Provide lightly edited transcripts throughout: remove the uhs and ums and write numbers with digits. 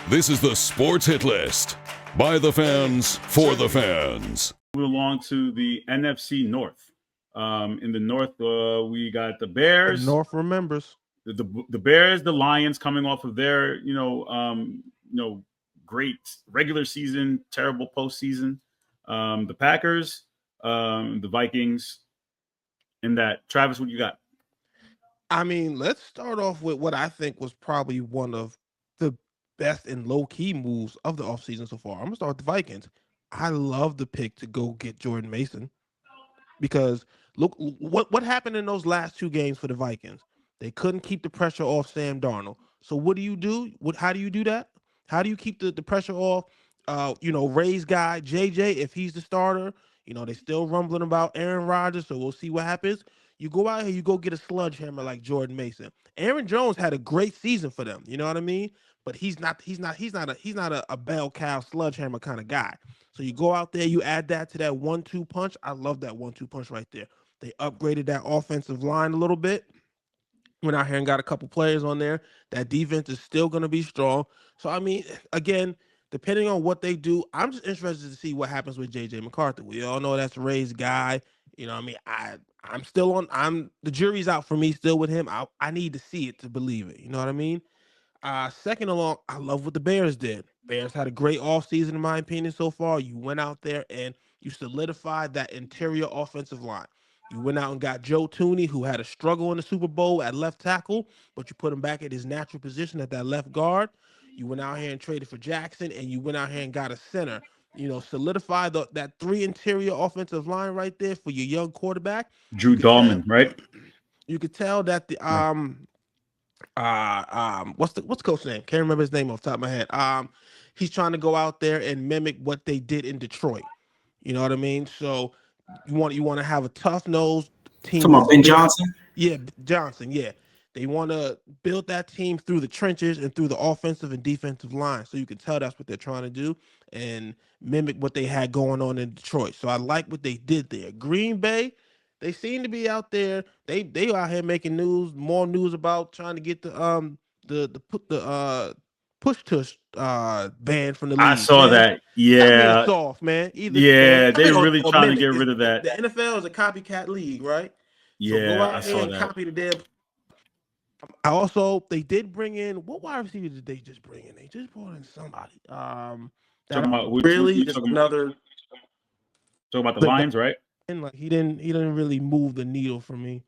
This is the Sports Hit List by the fans for the fans. Move along to the NFC North. In the North, we got the Bears. The North remembers the Bears, the Lions, coming off of their great regular season, terrible postseason. The Packers, the Vikings. In that, Travis, what you got? I mean, let's start off with what I think was probably one of the best and low-key moves of the offseason so far. I'm going to start with the Vikings. I love the pick to go get Jordan Mason because look what happened in those last two games for the Vikings. They couldn't keep the pressure off Sam Darnold. So what do you do? How do you do that? How do you keep the pressure off, Ray's guy, JJ, if he's the starter? They still rumbling about Aaron Rodgers, so we'll see what happens. You go out here, you go get a sledgehammer like Jordan Mason. Aaron Jones had a great season for them. You know what I mean? But he's not a bell cow sledgehammer kind of guy. So you go out there, you add that to that 1-2 punch. I love that 1-2 punch right there. They upgraded that offensive line a little bit. Went out here and got a couple players on there. That defense is still going to be strong. So, I mean, again, depending on what they do, I'm just interested to see what happens with J.J. McCarthy. We all know that's Ray's guy. You know what I mean? I'm still on. The jury's out for me still with him. I need to see it to believe it. You know what I mean? Second along, I love what the Bears did. Bears had a great offseason, in my opinion, so far. You went out there and you solidified that interior offensive line. You went out and got Joe Tooney, who had a struggle in the Super Bowl at left tackle, but you put him back at his natural position at that left guard. You went out here and traded for Jackson, and you went out here and got a center. Solidify that three interior offensive line right there for your young quarterback. Drew Dahlman, right? You could tell that the what's the coach's name? Can't remember his name off the top of my head. He's trying to go out there and mimic what they did in Detroit. You know what I mean? So you want to have a tough-nosed team. Talking about Ben Johnson? Yeah, Johnson, yeah. They want to build that team through the trenches and through the offensive and defensive line. So you can tell that's what they're trying to do and mimic what they had going on in Detroit. So I like what they did there. Green Bay, they seem to be out there. They out here making more news about trying to get the push tush ban from the league. I saw that. Yeah. Soft, man. They're really trying to get rid of that. The NFL is a copycat league, right? Yeah, so go out I saw and that. copy the damn. They did bring in, what wide receiver did they just bring in? They just brought in somebody. Talking about the Lions, right? And like he didn't really move the needle for me.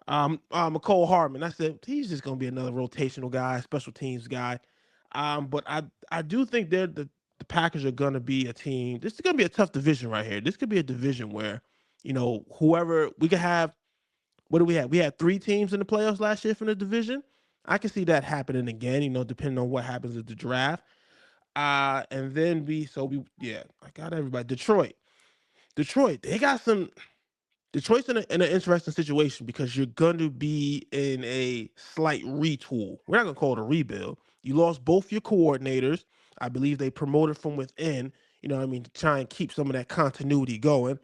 McCole Hardman. I said he's just gonna be another rotational guy, special teams guy. But I do think the Packers are gonna be a team. This is gonna be a tough division right here. This could be a division where, whoever we could have. What do we have? We had 3 teams in the playoffs last year from the division. I can see that happening again, depending on what happens at the draft. And then I got everybody. Detroit, they got some. Detroit's in an interesting situation because you're going to be in a slight retool. We're not going to call it a rebuild. You lost both your coordinators. I believe they promoted from within, to try and keep some of that continuity going.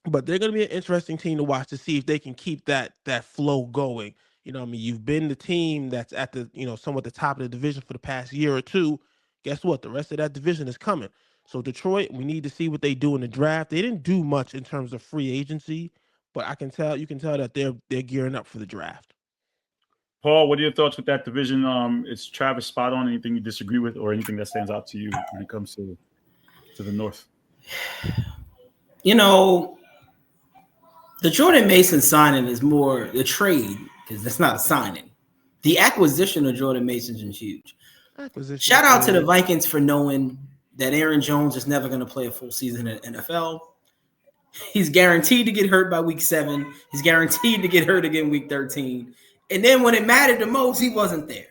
But they're going to be an interesting team to watch to see if they can keep that flow going. You've been the team that's at the, somewhat the top of the division for the past year or two. Guess what? The rest of that division is coming. So Detroit, we need to see what they do in the draft. They didn't do much in terms of free agency, but you can tell that they're gearing up for the draft. Paul, what are your thoughts with that division? Is Travis spot on? Anything you disagree with, or anything that stands out to you when it comes to the North? The Jordan Mason signing is more the trade because that's not a signing. The acquisition of Jordan Mason is huge. Shout out to the Vikings for knowing that Aaron Jones is never going to play a full season in the NFL. He's guaranteed to get hurt by week 7. He's guaranteed to get hurt again week 13. And then when it mattered the most, he wasn't there.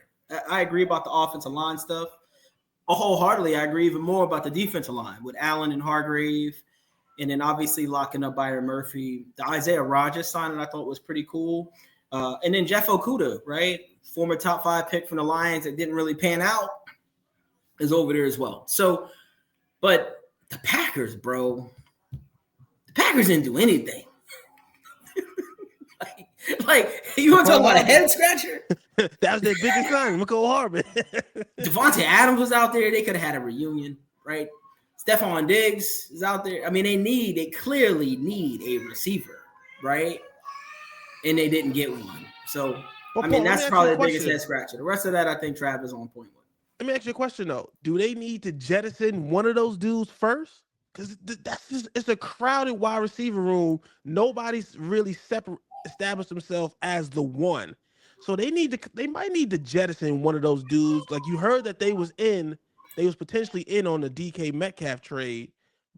I agree about the offensive line stuff. Wholeheartedly, I agree even more about the defensive line with Allen and Hargrave. And then obviously locking up Byron Murphy. The Isaiah Rodgers signing I thought was pretty cool. And then Jeff Okudah, right? Former top 5 pick from the Lions that didn't really pan out is over there as well. So, but the Packers, bro, the Packers didn't do anything. Like, you want to talk about a head scratcher? That was their biggest sign, McCole Hardman. Devontae Adams was out there. They could have had a reunion, right? Stephon Diggs is out there. I mean, they clearly need a receiver, right? And they didn't get one. So, well, I mean, Paul, that's probably the biggest head scratcher. The rest of that, I think Trav is on point with. Let me ask you a question, though. Do they need to jettison one of those dudes first? Because that's just, it's a crowded wide receiver room. Nobody's really established themselves as the one. So they might need to jettison one of those dudes. Like, you heard that they was potentially in on the DK Metcalf trade,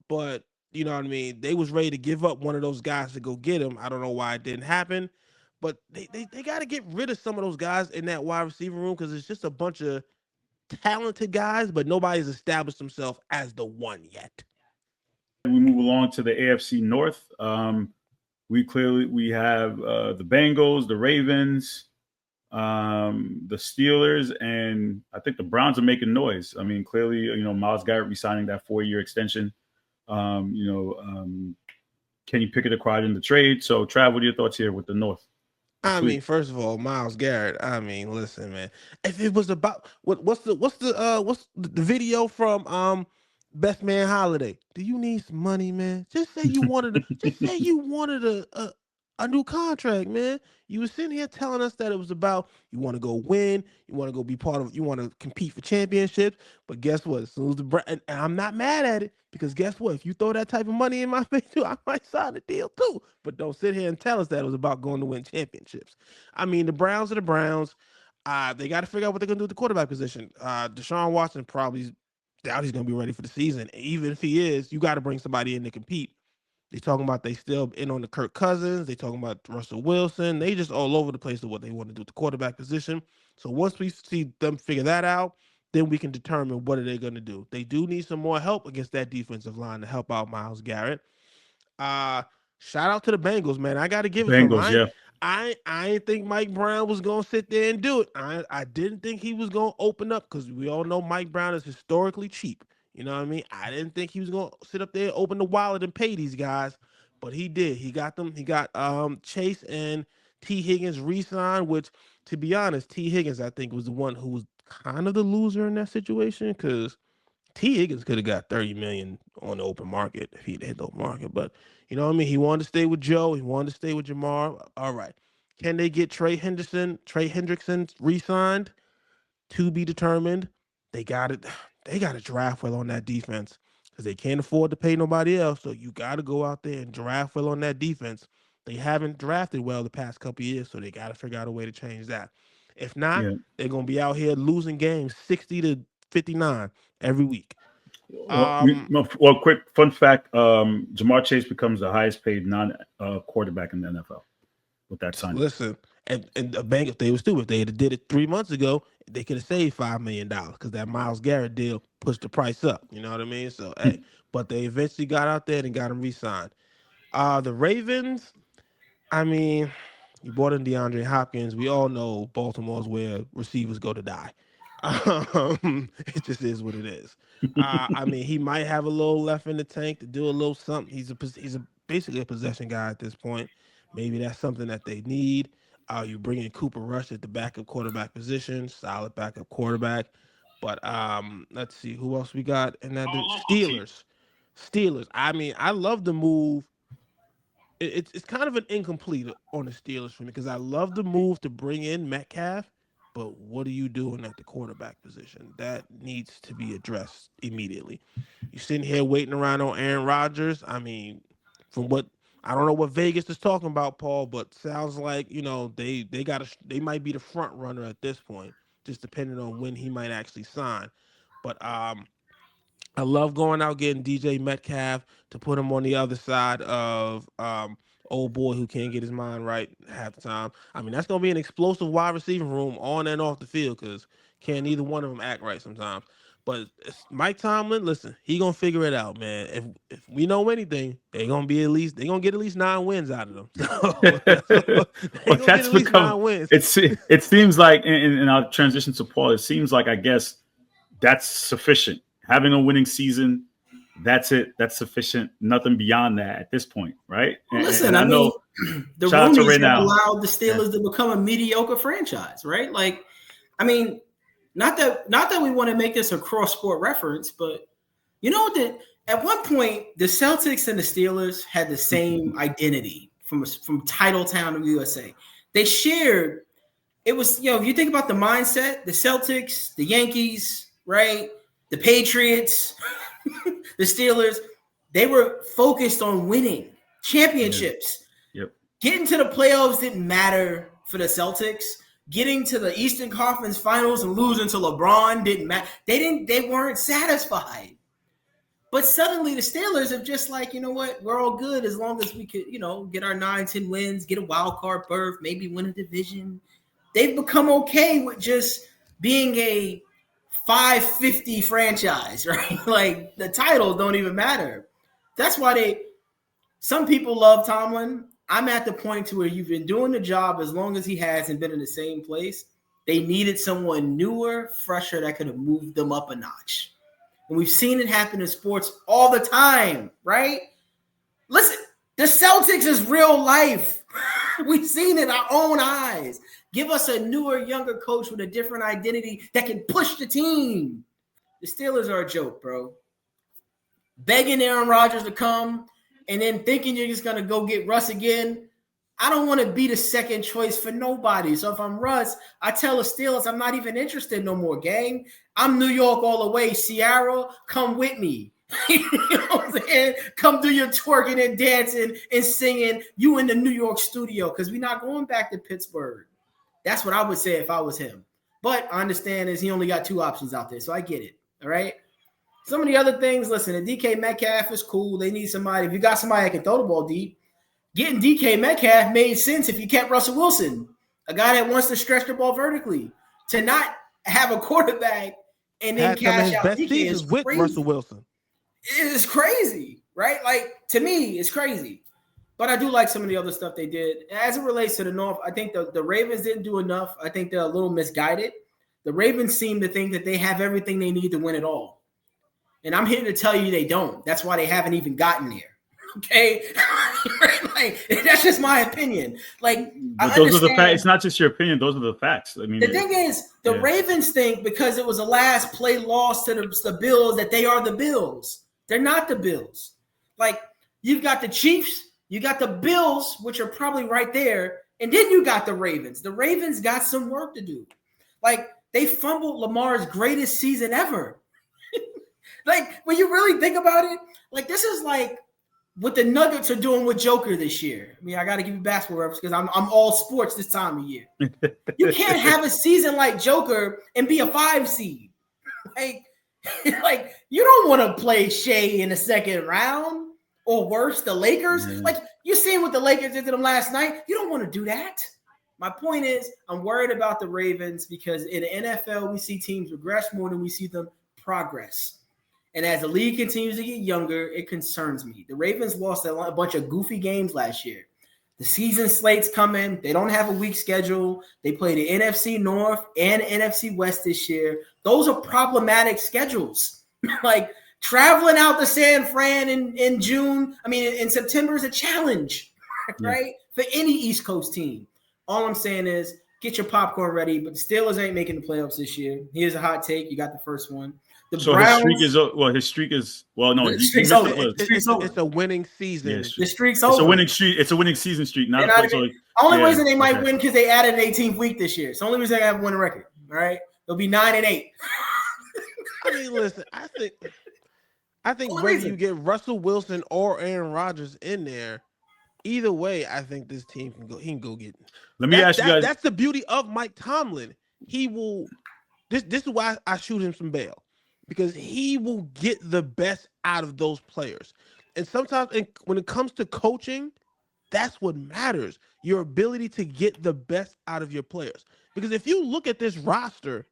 but you know what I mean? They was ready to give up one of those guys to go get him. I don't know why it didn't happen, but they got to get rid of some of those guys in that wide receiver room because it's just a bunch of talented guys, but nobody's established themselves as the one yet. We move along to the AFC North. We have the Bengals, the Ravens, the Steelers, and I think the Browns are making noise. I mean, clearly, Myles Garrett re-signing that 4-year extension. Kenny Pickett acquired in the trade. So, Trav, what are your thoughts here with the North? I mean, first of all, Myles Garrett. I mean, listen, man. If it was about what's the video from Best Man Holiday? Do you need some money, man? Just say you wanted a new contract, man. You were sitting here telling us that it was about you want to go win, you want to go be part of, you want to compete for championships. But guess what? As soon as and I'm not mad at it because guess what? If you throw that type of money in my face too, I might sign the deal too. But don't sit here and tell us that it was about going to win championships. I mean, the Browns are the Browns. They got to figure out what they're going to do with the quarterback position. Deshaun Watson probably doubt he's going to be ready for the season. Even if he is, you got to bring somebody in to compete. They talking about they still in on the Kirk Cousins. They talking about Russell Wilson. They just all over the place of what they want to do with the quarterback position. So once we see them figure that out, then we can determine what are they going to do. They do need some more help against that defensive line to help out Myles Garrett. Shout out to the Bengals, man. I got to give it to them. I didn't think Mike Brown was going to sit there and do it. I didn't think he was going to open up because we all know Mike Brown is historically cheap. You know what I mean? I didn't think he was going to sit up there, open the wallet, and pay these guys, but he did. He got them. He got Chase and T. Higgins re-signed, which, to be honest, T. Higgins, I think, was the one who was kind of the loser in that situation because T. Higgins could have got $30 million on the open market if he'd hit the open market. But, you know what I mean? He wanted to stay with Joe. He wanted to stay with Jamar. All right. Can they get Trey Hendrickson re-signed? To be determined. They got it. They got to draft well on that defense because they can't afford to pay nobody else. So you got to go out there and draft well on that defense. They haven't drafted well the past couple of years, so they got to figure out a way to change that. If not, they're going to be out here losing games 60-59 every week. Well, quick fun fact, Jamar Chase becomes the highest paid non-quarterback in the NFL with that signing. Listen, and the bank, if they were stupid, if they had did it 3 months ago, they could have saved $5 million because that Myles Garrett deal pushed the price up. You know what I mean? So, hey, but they eventually got out there and got him re-signed. The Ravens, I mean, you brought in DeAndre Hopkins. We all know Baltimore's where receivers go to die. It just is what it is. I mean, he might have a little left in the tank to do a little something. He's basically a possession guy at this point. Maybe that's something that they need. You bring in Cooper Rush at the backup quarterback position, solid backup quarterback. But let's see who else we got in that. Steelers. I mean, I love the move. It's kind of an incomplete on the Steelers for me because I love the move to bring in Metcalf. But what are you doing at the quarterback position? That needs to be addressed immediately. You're sitting here waiting around on Aaron Rodgers. I mean, from what I don't know what Vegas is talking about, Paul, but sounds like they might be the front runner at this point, just depending on when he might actually sign. But I love going out getting DJ Metcalf to put him on the other side of old boy who can't get his mind right half the time. I mean, that's gonna be an explosive wide receiving room on and off the field because can't neither one of them act right sometimes. But Mike Tomlin, listen, he gonna figure it out, man. If we know anything, they gonna get at least 9 wins out of them. That's become 9 wins. It seems like in our transition to Paul, it seems like I guess that's sufficient. Having a winning season, that's it. That's sufficient. Nothing beyond that at this point, right? Listen, I know the roomies have allowed the Steelers to become a mediocre franchise, right? Like, I mean, not that we want to make this a cross-sport reference, but you know that at one point the Celtics and the Steelers had the same identity from Titletown of USA. They shared. It was, if you think about the mindset, the Celtics, the Yankees, right, the Patriots, the Steelers, they were focused on winning championships. Yep. Getting to the playoffs didn't matter for the Celtics. Getting to the Eastern Conference Finals and losing to LeBron didn't matter. They weren't satisfied. But suddenly the Steelers are just like, you know what? We're all good as long as we could, get our 9-10 wins, get a wild card berth, maybe win a division. They've become okay with just being a 550 franchise, right? Like the titles don't even matter. That's why some people love Tomlin. I'm at the point to where you've been doing the job as long as he has and been in the same place. They needed someone newer, fresher that could have moved them up a notch. And we've seen it happen in sports all the time, right? Listen, the Celtics is real life. We've seen it in our own eyes. Give us a newer, younger coach with a different identity that can push the team. The Steelers are a joke, bro. Begging Aaron Rodgers to come and then thinking you're just going to go get Russ again. I don't want to be the second choice for nobody. So if I'm Russ, I tell the Steelers I'm not even interested no more, gang. I'm New York all the way. Sierra, come with me. You know what I'm saying? Come do your twerking and dancing and singing. You in the New York studio because we're not going back to Pittsburgh. That's what I would say if I was him. But I understand is he only got 2 options out there, so I get it. All right. Some of the other things, listen, the DK Metcalf is cool. They need somebody. If you got somebody that can throw the ball deep, getting DK Metcalf made sense if you kept Russell Wilson, a guy that wants to stretch the ball vertically. To not have a quarterback and then cash out best DK is with crazy. Russell Wilson. It is crazy, right? Like, to me, it's crazy. But I do like some of the other stuff they did. As it relates to the North, I think the Ravens didn't do enough. I think they're a little misguided. The Ravens seem to think that they have everything they need to win it all. And I'm here to tell you they don't. That's why they haven't even gotten there. Okay? Like, that's just my opinion. Like, but those are the facts. It's not just your opinion. Those are the facts. I mean, the thing is, the Ravens think because it was a last play loss to the Bills that they are the Bills. They're not the Bills. Like, you've got the Chiefs. You got the Bills, which are probably right there, and then you got the Ravens. The Ravens got some work to do. Like, they fumbled Lamar's greatest season ever. Like, when you really think about it, like, this is like what the Nuggets are doing with Joker this year. I mean, I got to give you basketball reference because I'm all sports this time of year. You can't have a season like Joker and be a 5 seed. Like you don't want to play Shea in the second round. Or worse, the Lakers. Mm-hmm. Like, you seen what the Lakers did to them last night. You don't want to do that. My point is, I'm worried about the Ravens because in the NFL, we see teams regress more than we see them progress. And as the league continues to get younger, it concerns me. The Ravens lost a bunch of goofy games last year. The season slate's coming. They don't have a weak schedule. They play the NFC North and NFC West this year. Those are problematic schedules. Like, traveling out to San Fran in June, in September is a challenge, right? For any East Coast team. All I'm saying is get your popcorn ready, but the Steelers ain't making the playoffs this year. Here's a hot take. You got the first one. His streak is over. It's a winning season. Yeah, the streak's over. It's a winning season streak. Only reason they might win because they added an 18th week this year. It's the only reason they have a winning record. All right, they'll be 9-8. Listen, I think whether you get Russell Wilson or Aaron Rodgers in there, either way, I think this team can go. He can go get. Let me ask you guys. That's the beauty of Mike Tomlin. He will. This is why I shoot him some bail, because he will get the best out of those players. And sometimes, when it comes to coaching, that's what matters: your ability to get the best out of your players. Because if you look at this roster,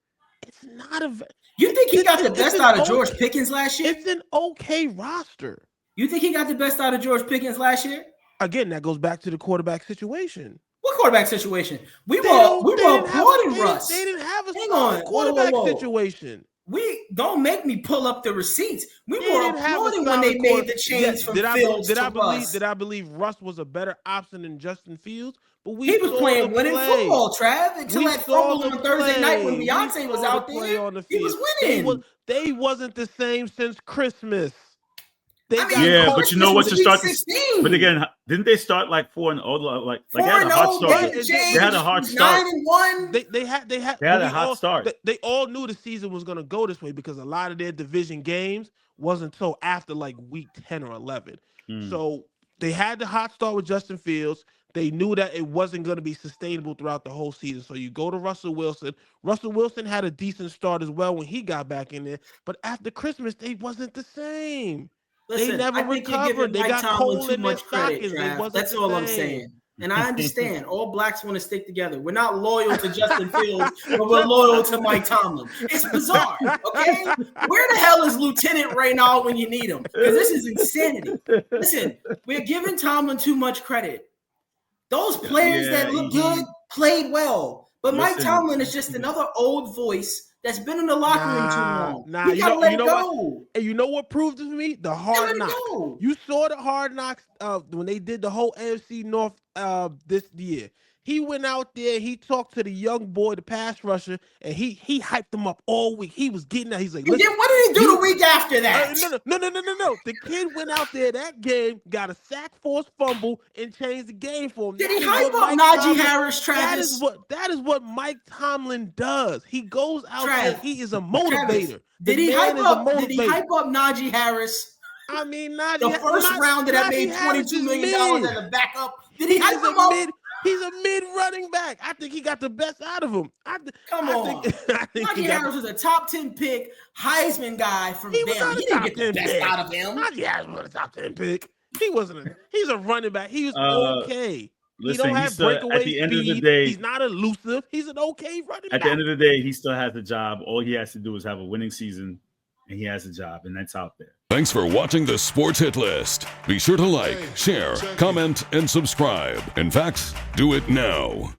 it's not a. You think he got the best out of George Pickens last year? It's an okay roster. You think he got the best out of George Pickens last year? Again, that goes back to the quarterback situation. What quarterback situation? We were applauding Russ. They didn't have a quarterback situation. We don't make me pull up the receipts. We were applauding when they made the change from Fields to Russ. Did I believe Russ was a better option than Justin Fields? But he was playing winning football, Trav, until that fumble on Thursday night when Beyonce was out there. He was winning. They wasn't the same since Christmas. But you know what? To start, but again, didn't they start like 4-0? Like they had a hot start. They had a hard start. 9-1. They had a hot start. They all knew the season was going to go this way because a lot of their division games wasn't until after like week 10 or 11. So they had the hot start with Justin Fields. They knew that it wasn't going to be sustainable throughout the whole season. So you go to Russell Wilson. Russell Wilson had a decent start as well when he got back in there. But after Christmas, they wasn't the same. Listen, they never recovered. They got cold in their stockings. That's all I'm saying. And I understand all blacks want to stick together. We're not loyal to Justin Fields, but we're loyal to Mike Tomlin. It's bizarre, okay? Where the hell is Lieutenant Reynald when you need him? Because this is insanity. Listen, we're giving Tomlin too much credit. Those players that look good played well. But Mike Tomlin is just another old voice that's been in the locker room too long. You gotta let it go. And you know what proved it to me? The Hard Knocks. You saw the Hard Knocks when they did the whole AFC North this year. He went out there, he talked to the young boy, the pass rusher, and he hyped him up all week. He was getting that. He's like, what did he do the week after that? No. The kid went out there that game, got a sack, forced fumble, and changed the game for him. Did he hype up Najee Harris, Travis? That is what Mike Tomlin does. He goes out there. He is a motivator. Did he hype up Najee Harris? I mean, Najee. The first round that made $22 million as a backup. Did he hype him up? He's a mid-running back. I think he got the best out of him. Come on. Najee Harris was a top 10 pick, Heisman guy from Bama. He didn't get the best out of him. Najee Harris was a top 10 pick. He's a running back. He was okay. Listen, he don't have breakaway at the end speed. Of the day, he's not elusive. He's an okay running back. At the end of the day, he still has the job. All he has to do is have a winning season, and he has a job, and that's out there. Thanks for watching the Sports Hit List. Be sure to like, share, comment, and subscribe. In fact, do it now.